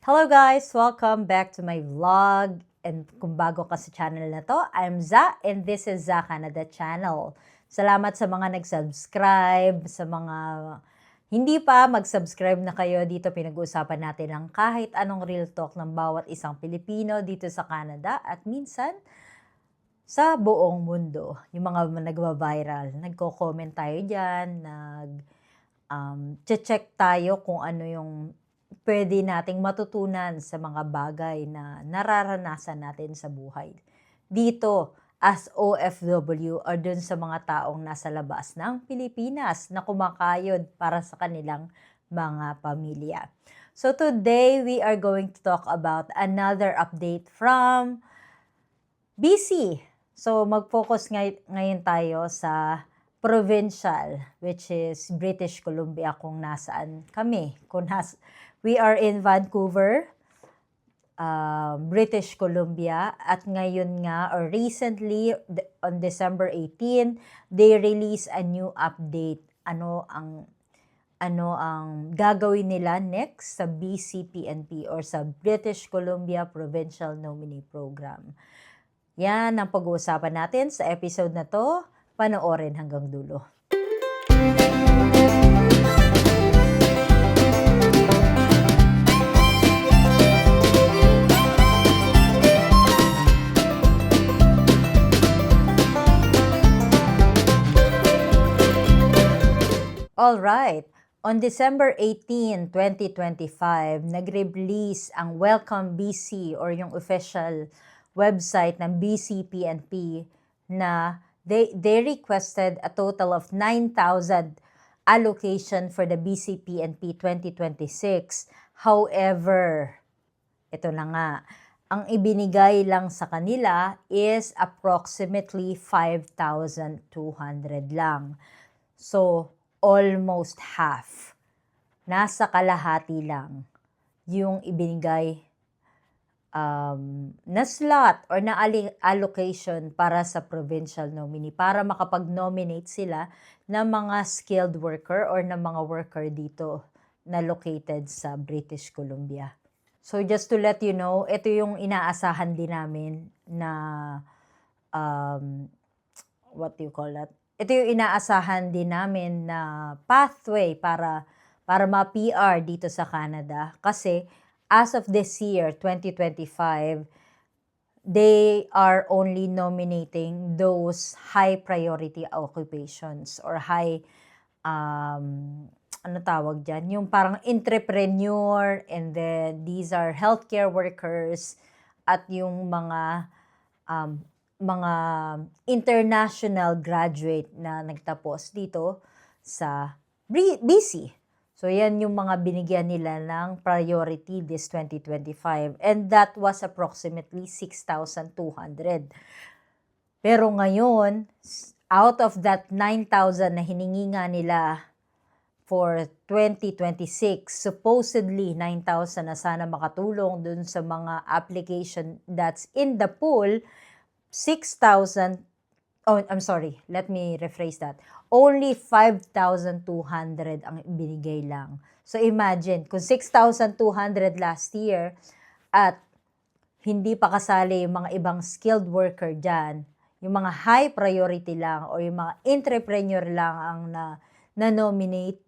Hello guys! Welcome back to my vlog. And kung bago ka sa channel na to, I'm Za and this is Za Canada Channel. Salamat sa mga nag-subscribe, sa mga hindi pa mag-subscribe na kayo dito. Pinag-uusapan natin ang kahit anong real talk ng bawat isang Pilipino dito sa Canada at minsan sa buong mundo. Yung mga nagwa-viral, nagko-comment tayo dyan, check tayo kung ano yung pwede nating matutunan sa mga bagay na nararanasan natin sa buhay. Dito, as OFW or dun sa mga taong nasa labas ng Pilipinas na kumakayod para sa kanilang mga pamilya. So today, we are going to talk about another update from BC. So mag-focus ngayon tayo sa provincial, which is British Columbia kung nasaan kami. We are in Vancouver, British Columbia, at ngayon nga, or recently, on December 18, they release a new update. Ano ang gagawin nila next sa BCPNP or sa British Columbia Provincial Nominee Program. Yan ang pag-uusapan natin sa episode na to. Panoorin hanggang dulo. Alright, on December 18, 2025, nag-release ang Welcome BC or yung official website ng BCPNP na they requested a total of 9,000 allocation for the BCPNP 2026. However, ito na nga, ang ibinigay lang sa kanila is approximately 5,200 lang. So, almost half. Nasa kalahati lang yung ibinigay na slot or na allocation para sa provincial nominee para makapag-nominate sila ng mga skilled worker or ng mga worker dito na located sa British Columbia. So just to let you know, ito yung inaasahan din namin na what do you call that? Ito yung inaasahan din namin na pathway para ma-PR dito sa Canada. Kasi as of this year, 2025, they are only nominating those high priority occupations or high, ano tawag dyan? Yung parang entrepreneur, and then these are healthcare workers at yung mga international graduate na nagtapos dito sa BC. So yan yung mga binigyan nila ng priority this 2025. And that was approximately 6,200. Pero ngayon, out of that 9,000 na hiningi nga nila for 2026, supposedly 9,000 na sana makatulong dun sa mga application that's in the pool, 6,000, I'm sorry, let me rephrase that. Only 5,200 ang binigay lang. So imagine, kung 6,200 last year at hindi pa kasali yung mga ibang skilled worker dyan, yung mga high priority lang o yung mga entrepreneur lang ang na-nominate,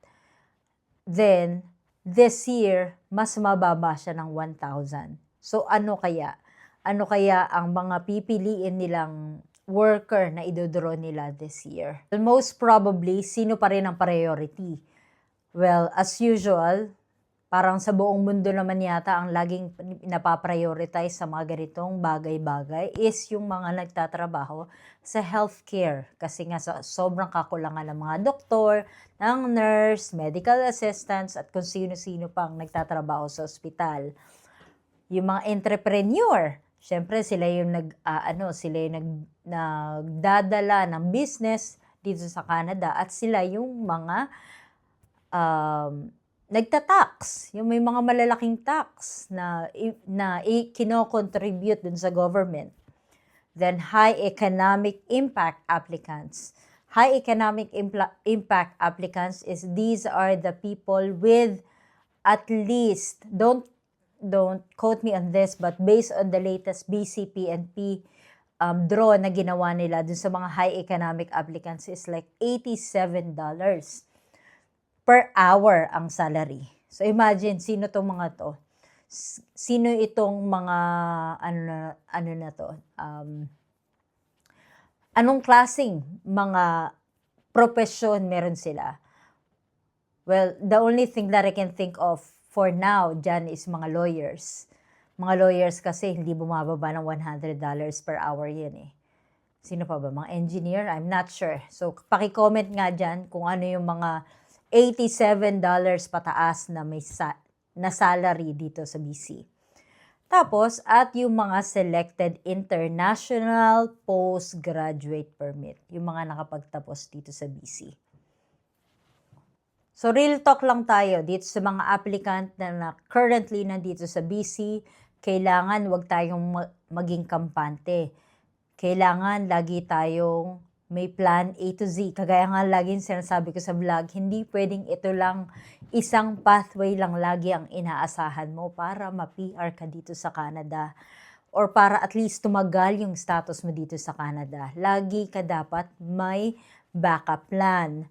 then this year, mas mababa siya ng 1,000. So ano kaya? Ano kaya ang mga pipiliin nilang worker na idodraw nila this year? Well, most probably, sino pa rin ang priority? Well, as usual, parang sa buong mundo naman yata ang laging napaprioritize sa mga ganitong bagay-bagay is yung mga nagtatrabaho sa healthcare. Kasi nga sobrang kakulangan ng mga doktor, ng nurse, medical assistants, at kung sino-sino pang nagtatrabaho sa ospital. Yung mga entrepreneur, syempre sila yung nagdadala ng business dito sa Canada at sila yung mga nagta-tax, yung may mga malalaking tax na kino-contribute dun sa government. Then high economic impact applicants. High economic impact applicants these are the people with at least, don't don't quote me on this, but based on the latest BCPNP draw na ginawa nila dun sa mga high economic applicants is like $87 per hour ang salary. So imagine, sino tong mga to? Sino itong mga, ano na to? Anong klaseng mga profesyon meron sila? Well, the only thing that I can think of for now dyan is mga lawyers. Mga lawyers kasi hindi bumababa ng $100 per hour yan eh. Sino pa ba? Mga engineer? I'm not sure. So, paki-comment nga dyan kung ano yung mga $87 pataas na may na salary dito sa BC. Tapos, at yung mga selected international postgraduate permit. Yung mga nakapagtapos dito sa BC. So, real talk lang tayo dito sa mga applicant na currently nandito sa BC. Kailangan wag tayong maging kampante. Kailangan lagi tayong may plan A to Z. Kagaya nga laging sinasabi ko sa vlog, hindi pwedeng ito lang, isang pathway lang lagi ang inaasahan mo para ma-PR ka dito sa Canada. Or para at least tumagal yung status mo dito sa Canada. Lagi ka dapat may backup plan.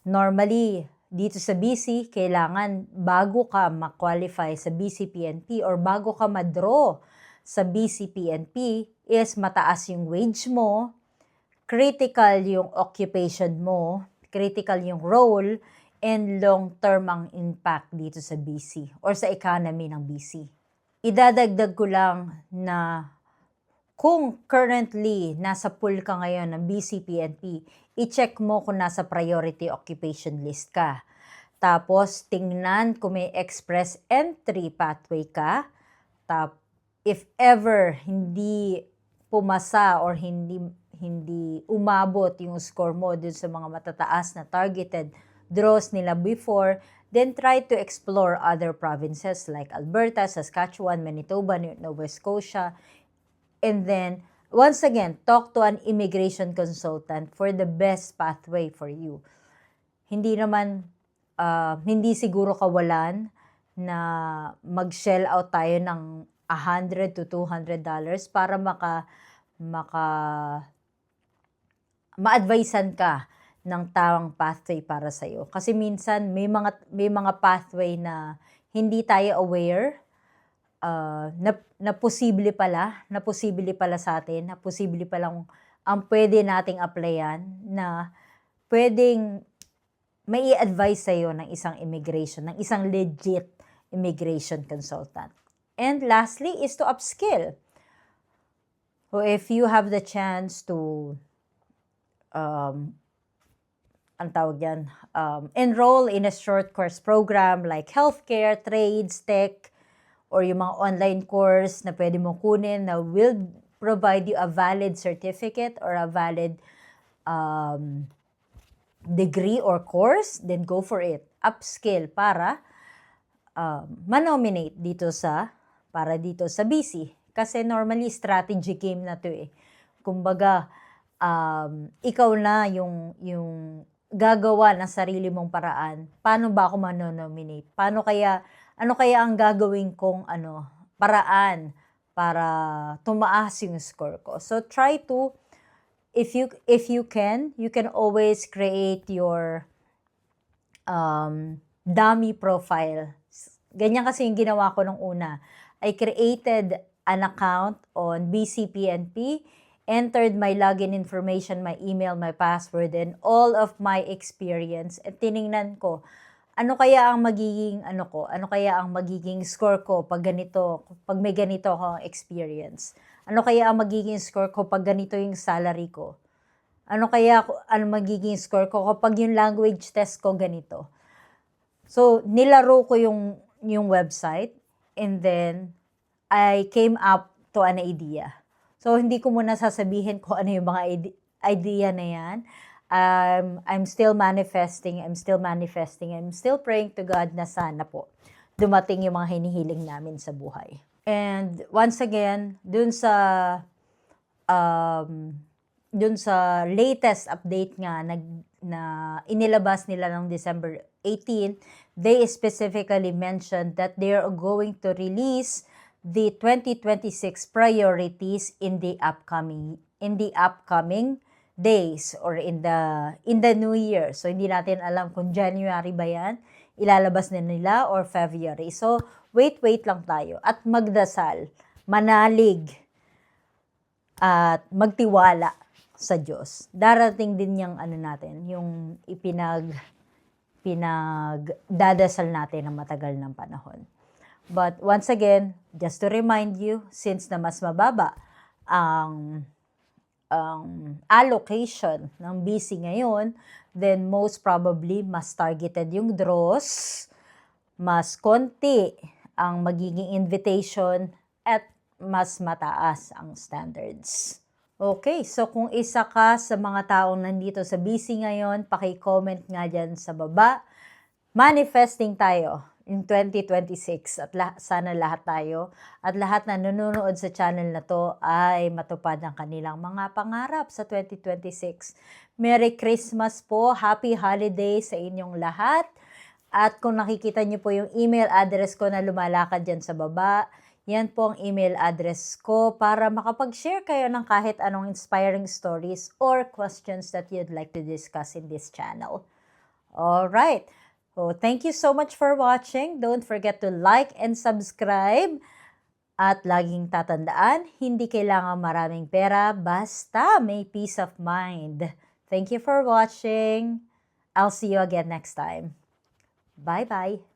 Normally, dito sa BC, kailangan bago ka ma-qualify sa BCPNP or bago ka ma-draw sa BCPNP is mataas yung wage mo, critical yung occupation mo, critical yung role, and long-term ang impact dito sa BC or sa economy ng BC. Idadagdag ko lang na kung currently nasa pool ka ngayon ng BCPNP, i-check mo kung nasa priority occupation list ka. Tapos, tingnan kung may express entry pathway ka. If ever hindi pumasa or hindi umabot yung score mo dun sa mga matataas na targeted draws nila before, then try to explore other provinces like Alberta, Saskatchewan, Manitoba, Nova Scotia. And then, once again, talk to an immigration consultant for the best pathway for you. Hindi naman, hindi siguro kawalan na mag-shell out tayo ng $100 to $200 para ma-advisean ka ng tamang pathway para sa'yo. Kasi minsan, may mga pathway na hindi tayo aware, na posible pala sa atin, na posible palang ang pwede nating applyan, na pwedeng may i-advise sa'yo ng isang legit immigration consultant. And lastly is to upskill. So if you have the chance to enroll in a short course program like healthcare, trades, tech, or yung mga online course na pwede mong kunin na will provide you a valid certificate or a valid degree or course, then go for it. Upskill para manominate dito sa BC. Kasi normally strategy game na to eh. Kumbaga, ikaw na yung gagawa ng sarili mong paraan. Paano ba ako manonominate? Ano kaya ang gagawin kong paraan para tumaas yung score ko? So try to, if you can always create your dummy profile. Ganyan kasi yung ginawa ko nung una. I created an account on BCPNP, entered my login information, my email, my password, and all of my experience. At tiningnan ko, ano kaya ang magiging score ko pag may ganito akong experience? Ano kaya ang magiging score ko pag ganito yung salary ko? Ano magiging score ko kapag yung language test ko ganito? So, nilaro ko yung website, and then I came up to an idea. So, hindi ko muna sasabihin kung ano yung mga idea na yan. I'm still manifesting. I'm still praying to God na sana po dumating yung mga hinihiling namin sa buhay. And once again, dun sa latest update nga na inilabas nila ng December 18, they specifically mentioned that they are going to release the 2026 priorities in the upcoming days or in the new year. So hindi natin alam kung January ba yan, ilalabas na nila, or February. So wait lang tayo at magdasal, manalig, at magtiwala sa Diyos. Darating din yung yung pinagdadasal natin ng matagal ng panahon. But once again, just to remind you, since na mas mababa ang allocation ng BC ngayon, then most probably mas targeted yung draws, mas konti ang magiging invitation, at mas mataas ang standards. Okay, so kung isa ka sa mga taong nandito sa BC ngayon, paki-comment nga dyan sa baba. Manifesting tayo in 2026 at sana lahat tayo at lahat na nanonood sa channel na to ay matupad ang kanilang mga pangarap sa 2026. Merry Christmas po, Happy Holiday sa inyong lahat. At kung nakikita niyo po yung email address ko na lumalakad dyan sa baba, yan po ang email address ko para makapag-share kayo ng kahit anong inspiring stories or questions that you'd like to discuss in this channel. Alright. So, thank you so much for watching. Don't forget to like and subscribe. At laging tatandaan, hindi kailangan maraming pera, basta may peace of mind. Thank you for watching. I'll see you again next time. Bye-bye.